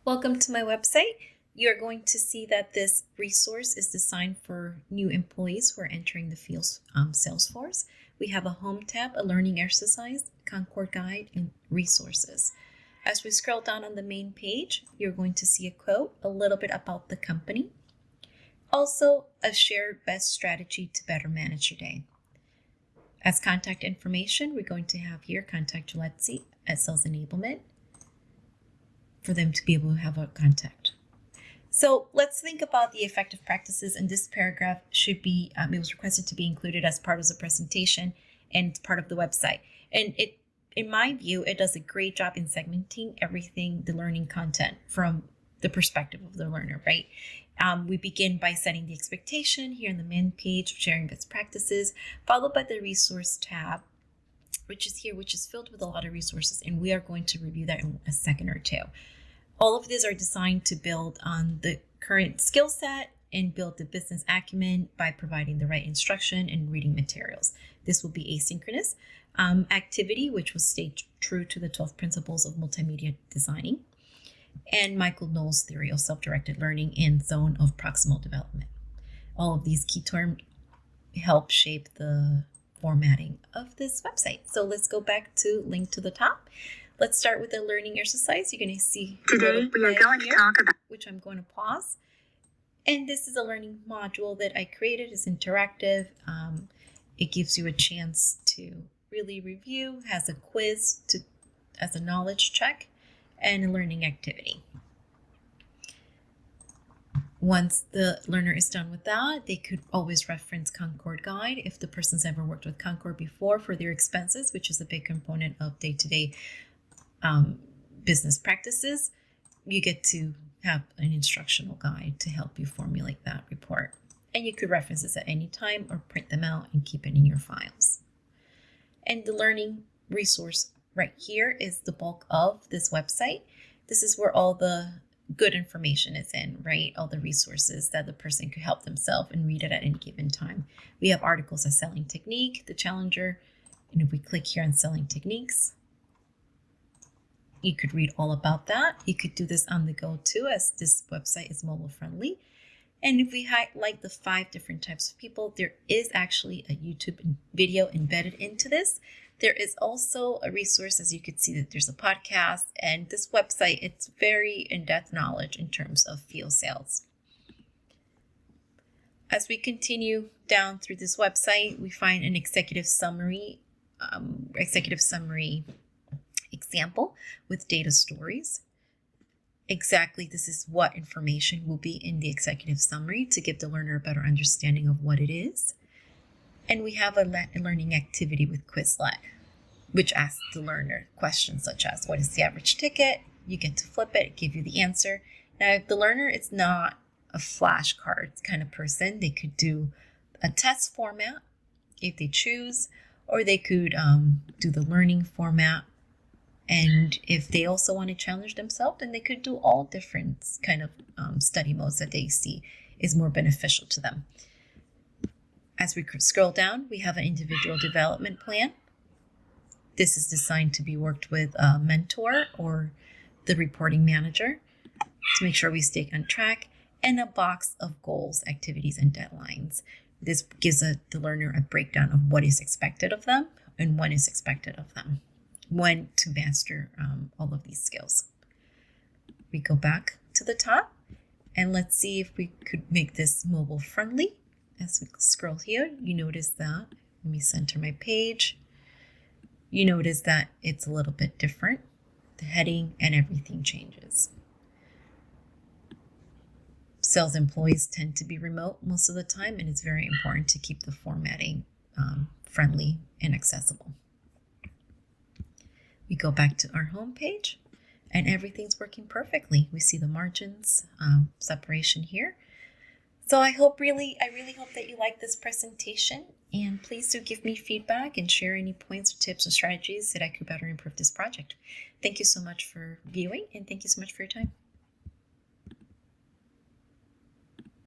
Welcome to my website. You're going to see that this resource is designed for new employees who are entering the field Salesforce. We have a home tab, a learning exercise, Concord guide, and resources. As we scroll down on the main page, you're going to see a quote, a little bit about the company. Also, a shared best strategy to better manage your day. As contact information, we're going to have here contact Gillespie at Sales Enablement for them to be able to have a contact. So let's think about the effective practices, and this paragraph should be, it was requested to be included as part of the presentation and part of the website. And in my view, it does a great job in segmenting everything, the learning content from the perspective of the learner, right? We begin by setting the expectation here on the main page, sharing best practices, followed by the resource tab, which is here, which is filled with a lot of resources. And we are going to review that in a second or two. All of these are designed to build on the current skill set and build the business acumen by providing the right instruction and reading materials. This will be asynchronous activity, which will stay true to the 12 principles of multimedia designing, and Michael Knowles' theory of self-directed learning and zone of proximal development. All of these key terms help shape the formatting of this website. So let's go back to link to the top. Let's start with the learning exercise. You're going to see today we are going to talk about, which I'm going to pause. And this is a learning module that I created. It's interactive. It gives you a chance to really review, has a quiz as a knowledge check, and a learning activity. Once the learner is done with that, they could always reference Concord Guide if the person's ever worked with Concord before for their expenses, which is a big component of day-to-day business practices. You get to have an instructional guide to help you formulate that report. And you could reference this at any time or print them out and keep it in your files. And the learning resource right here is the bulk of this website. This is where all the good information is in, right? All the resources that the person could help themselves and read it at any given time. We have articles on selling technique, the challenger, and if we click here on selling techniques, you could read all about that. You could do this on the go too, as this website is mobile friendly. And if we highlight the 5 different types of people, there is actually a YouTube video embedded into this. There is also a resource, as you can see, that there's a podcast, and this website, it's very in-depth knowledge in terms of field sales. As we continue down through this website, we find an executive summary example with data stories. Exactly, this is what information will be in the executive summary to give the learner a better understanding of what it is. And we have a learning activity with Quizlet, which asks the learner questions such as, what is the average ticket? You get to flip it, give you the answer. Now, if the learner is not a flashcard kind of person, they could do a test format if they choose, or they could do the learning format. And if they also want to challenge themselves, then they could do all different kind of study modes that they see is more beneficial to them. As we scroll down, we have an individual development plan. This is designed to be worked with a mentor or the reporting manager to make sure we stay on track, and a box of goals, activities, and deadlines. This gives the learner a breakdown of what is expected of them and when is expected of them, when to master all of these skills. We go back to the top, and let's see if we could make this mobile friendly. As we scroll here, you notice that, let me center my page. You notice that it's a little bit different. The heading and everything changes. Sales employees tend to be remote most of the time, and it's very important to keep the formatting friendly and accessible. We go back to our home page, and everything's working perfectly. We see the margins, separation here. So I really hope that you like this presentation, and please do give me feedback and share any points or tips or strategies that I could better improve this project. Thank you so much for viewing, and thank you so much for your time.